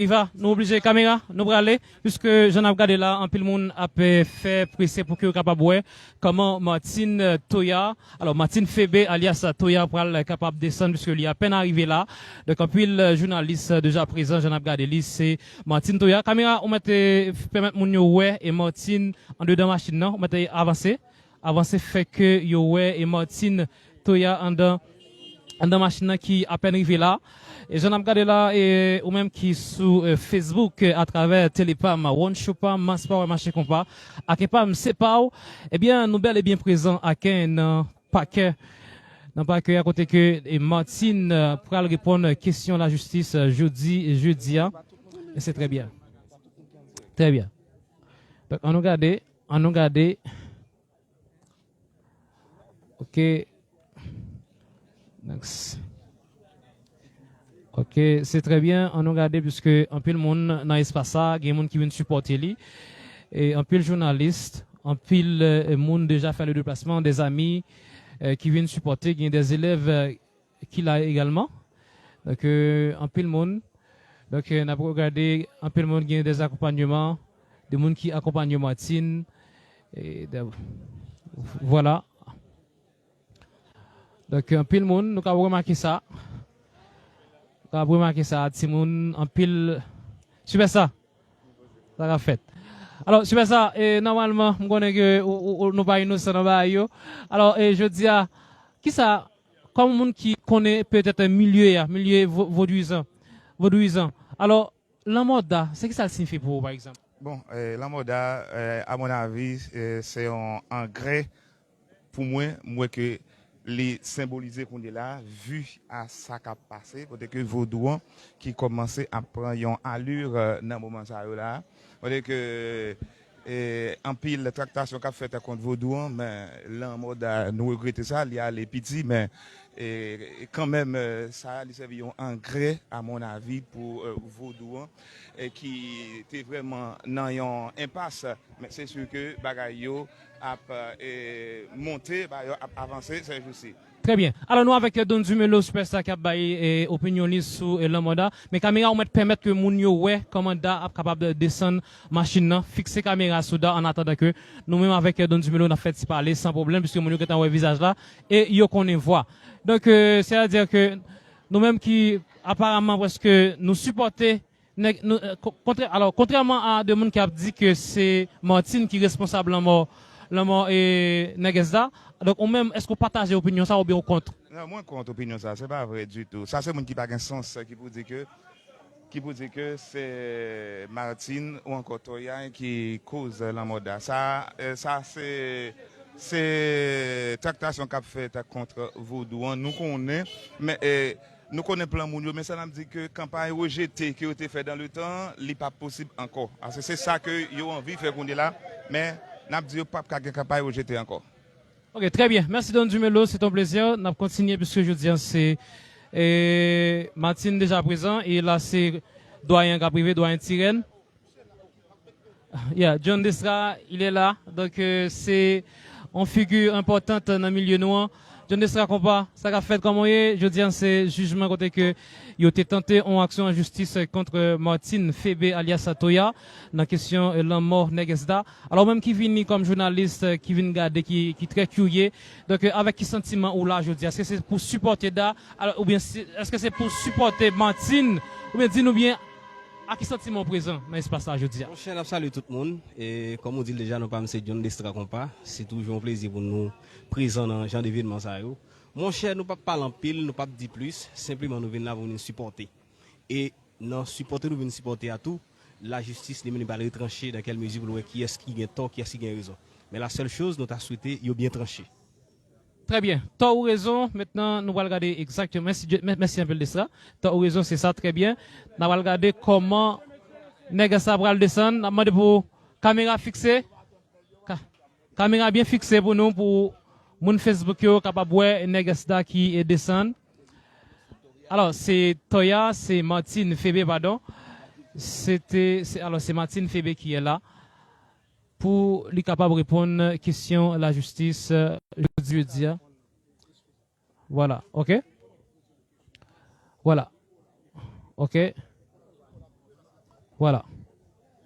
Il va, nous obliger caméra, nous pour aller, puisque j'en ai regardé là, un peu le monde a fait presser pour que vous capable voir comment Martine Toya, alors Martine Fébé alias Toya pour être capable de descendre puisque il est à peine arrivé là. Donc un peu le journaliste déjà présent, j'en ai regardé lui, c'est Martine Toya. Caméra, on mette permettre mon yo ouais et Martine en dedans machine non, on mette avancer. Avancer fait que yo ouais et Martine Toya en dedans machine qui à peine arrivé là. Et j'en ai regardé là, et, ou même qui sur Facebook, à travers Télépam, One Shopam, Maspa, Marché Compas, à Kepam, c'est pas, eh bien, nous bel et bien présents à un paquet, dans paquet à côté que, et Martine, pour répondre question à la justice, jeudi, et c'est très bien. Très bien. Donc, on nous regarde, ok. Donc, ok, c'est très bien. On a regardé puisque un peu le monde dans l'espace ça, il y a des gens qui viennent supporter lui. Et un peu le journaliste, un peu le monde déjà fait le déplacement, des amis qui viennent supporter, il y a des élèves qui l'a également. Donc un peu le monde. Donc on a regardé un peu le monde, il y a des accompagnements, des gens qui accompagnent Martine. Voilà. Donc un peu le monde, nous avons remarqué ça. Vous avez remarqué ça, Timoun, en pile. Super ça. Ça va fait. Alors, super ça, et normalement, je connais que nous pas innocents dans le alors, je dis qui ça, comme monde qui connaît peut-être un milieu vaudouisant. Alors, la moda, c'est que ça signifie pour vous, par exemple? Bon, la moda, à mon avis, c'est un engrais pour moi que les symboliser qu'on est là, vu à ça qui a passé, peut-être que Vaudouan qui commençait à prendre une allure dans le moment là, peut-être que en pile la tractation qu'a fait contre Vaudouan, mais là en mode nous regrettons ça, il y a les petits, mais quand même ça a servi un engrais à mon avis pour Vaudouan qui était vraiment dans une impasse, mais c'est sûr que Bagayo a monté, a avancé ces jours-ci. Très bien. Alors nous avec Don Dumelo Superstar qui a baillé opinioniste sur le mandat, mais caméra on va permettre que moun yo ouais commanda est capable de descendre machine fixer caméra souda en attendant que nous même avec Don Dumelo on a fait parler sans problème puisque moun yo est en visage là et yo connaît voix. Donc c'est à dire que nous même qui apparemment parce que nous supporter alors contrairement à des gens qui a dit que c'est Martine qui est responsable la mort et Negezda. Donc, on même, est-ce qu'on partage l'opinion ça ou bien on contre? Non, moi, contre l'opinion ça, c'est pas vrai du tout. Ça, c'est monde qui n'a pas de sens, qui peut dire que c'est Martine ou encore Toya qui cause la moda. Ça c'est tractation qu'a fait contre Vaudouan. Nous connaissons, mais nous connaissons plein de monde, mais ça nous dit que campagne rejetée qui a été faite dans le temps, n'est pas possible encore. Parce que c'est ça que yo envie de faire qu'on est là, mais n'a dit pas qu'à campagne rejetée encore. Ok, très bien. Merci Don Dumelo, c'est un plaisir. On va continuer puisque je dis c'est Martine déjà présent et là c'est doyen privé, doyen Tyrène. Yeah, John Destra, il est là. Donc c'est une figure importante dans le milieu noir. John Destra compas, ça a fait comment je dis c'est jugement côté que il a tenté en action en justice contre Martine Fébé alias Toya dans la question de la mort Negezda. Alors même qui vient comme journaliste, qui vient garder, qui très curieux. Donc avec quel sentiment ou là je dis, est-ce que c'est pour supporter da, alors, ou bien est-ce que c'est pour supporter Martine, ou bien dis-nous bien à quel sentiment présent dans l'espace là je dis. Mon cher, salut tout le monde et comme on dit déjà nous pas c'est John Destra compas, c'est toujours un plaisir pour nous présents dans ce genre d'événement ça yo. Mon cher, nous pas parler en pile, nous pas dire plus, simplement nous venons là pour nous supporter. Et nous supporter, nous venons supporter à tout. La justice n'est pas retranchée dans quelle mesure pour qui est-ce qui a tort, qui est-ce qui a raison. Mais la seule chose, nous avons souhaité, il bien tranché. Très bien. Tort ou raison, maintenant, nous allons regarder exactement, merci un peu de ça. Tort ou raison, c'est ça, très bien. Nous allons regarder comment Nègre Sabral descend. Nous allons demander pour caméra fixée. Caméra bien fixée pour nous, pour mon Facebook yo capable voir Negesta qui descend. Alors c'est Toya, c'est Martine Fébé pardon. Alors c'est Martine Fébé qui est là pour lui capable répondre question la justice jeudi. Voilà, OK? Voilà. OK. Voilà.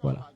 Voilà.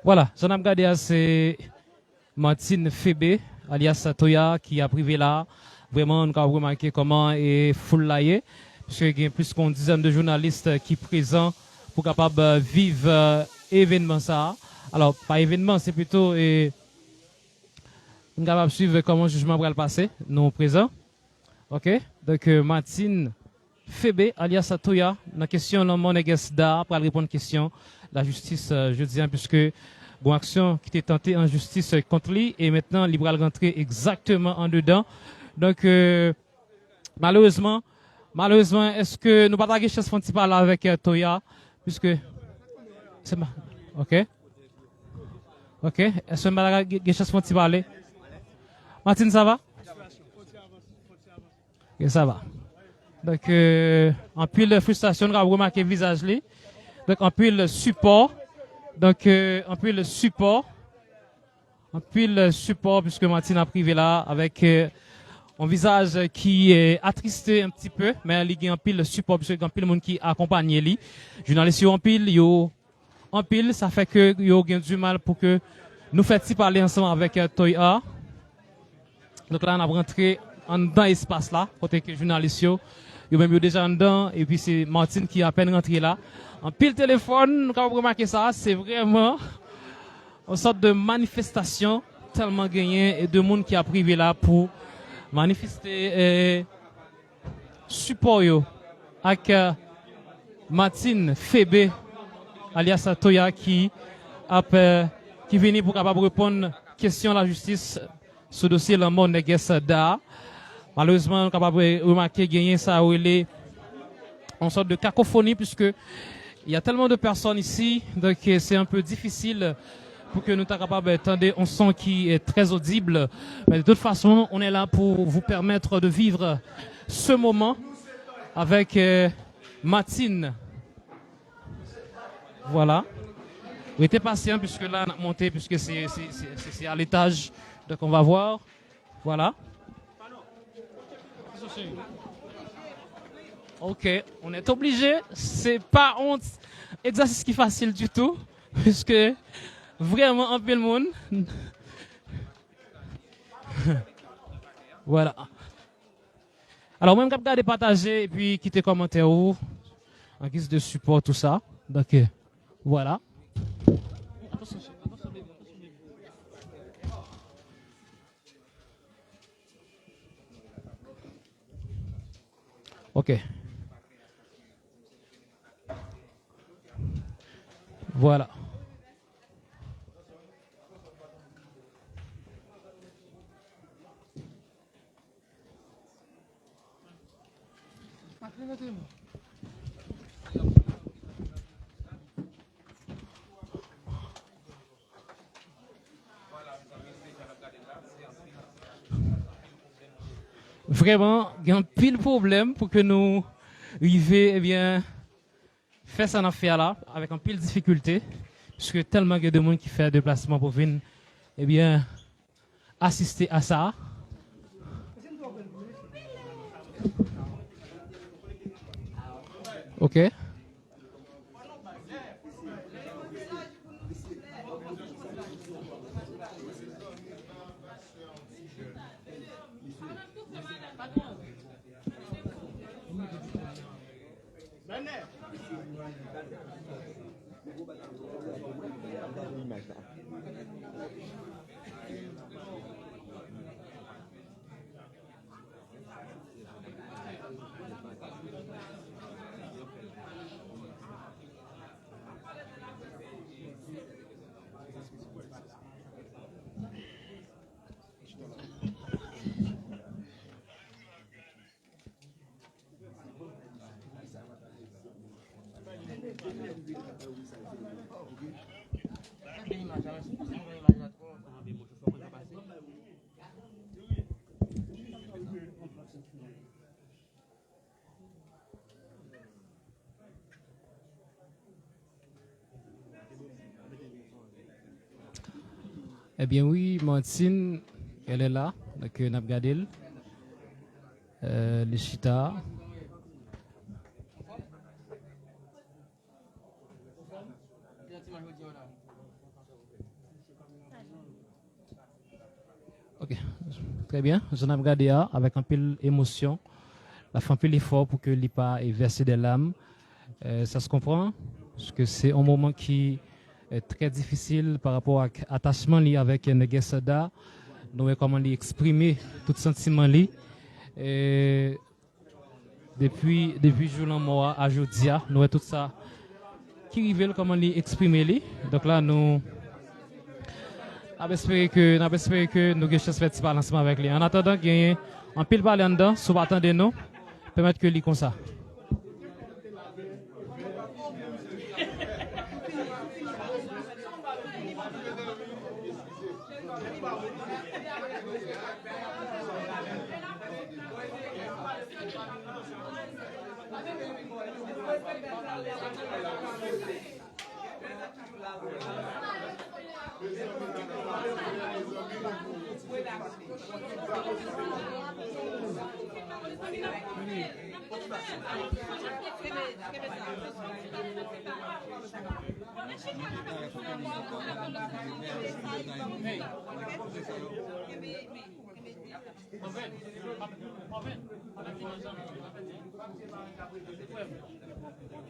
Voilà, j'en ai regardé, c'est Martine Fébé, alias Toya, qui a privé là. Vraiment, nous avons remarqué comment est full là, parce qu'il y a plus qu'une dizaine de journalistes qui sont présents pour capable vivre événement ça. Alors, pas événement, c'est plutôt nous capable suivre comment le jugement va le passer, nous présents. OK? Donc, Martine Fébé, alias Toya, la question, le monde d'art, pour répondre à la question, la justice, je dis, puisque bon action qui était tentée en justice contre lui et maintenant il va rentrer exactement en dedans. Donc malheureusement, est-ce que nous pas la chance de parler avec Toya puisque c'est OK. OK, est-ce que nous pas la chance de parler? Martine, ça va? OK, ça va. Donc en pile frustration, nous avons remarqué le visage là. Donc en pile support. Donc, un peu le support, puisque Martine a privé là, avec un visage qui est attristé un petit peu, mais il y a un pile support, puisque il y a un pile monde qui accompagne lui. Journaliste en pile, ça fait que yo gain du mal pour que nous fassions parler ensemble avec Toya. Donc là, on a rentré en dans l'espace là, côté que journaliste yo même déjà en dedans, et puis c'est Martine qui est à peine rentré là. En pile téléphone, quand vous remarquez ça, c'est vraiment une sorte de manifestation tellement gagnée et de monde qui a privé là pour manifester support yo avec Martine Fébé alias Toya qui vient pour capable répondre question de la justice sur le dossier la mort de da. Malheureusement, on est capable de remarquer gagner ça où il est en sorte de cacophonie puisque il y a tellement de personnes ici, donc c'est un peu difficile pour que nous soyons capables d'entendre un son qui est très audible. Mais de toute façon, on est là pour vous permettre de vivre ce moment avec Martine. Voilà. Restez patient puisque là, on a monté, puisque c'est à l'étage. Donc on va voir. Voilà. OK, on est obligé. C'est pas un exercice qui est facile du tout, puisque vraiment un peu le monde. Voilà. Alors, même quand vous partager et puis quitter commentaire en guise de support, tout ça. Donc, voilà. OK. Voilà. Vraiment, il y a un pile problème pour que nous arrivions, eh bien, faire cette affaire-là avec un pile difficulté, puisque tellement il y a de monde qui fait un déplacement pour venir, eh bien, assister à ça. OK. Eh bien oui, Martine, elle est là, donc on a regardé les chita. Ok, très bien. Je n'ai regardé avec un peu d'émotion. La femme fait l'effort pour que l'IPA ait versé des larmes. Ça se comprend, parce que c'est un moment qui est très difficile par rapport à l'attachement avec Negesada. Nous comment exprimer tout sentiment li. Et depuis jour mort à Jodia, nous avons tout ça qui révèle comment exprimer li. Donc là nous espérons que nous avons chance de faire balancement avec lui. En attendant qu'il y ait un pile parler en dedans, si vous attendez nous, permettre que lui comme ça.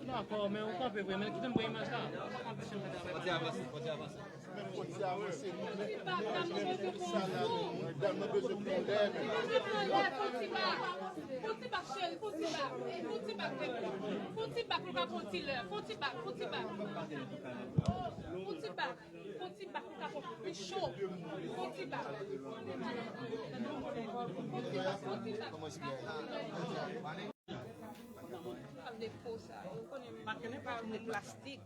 D'accord, mais on peut vraiment qui t'aime pas image là. Des faux ça, on connaît pas de plastique.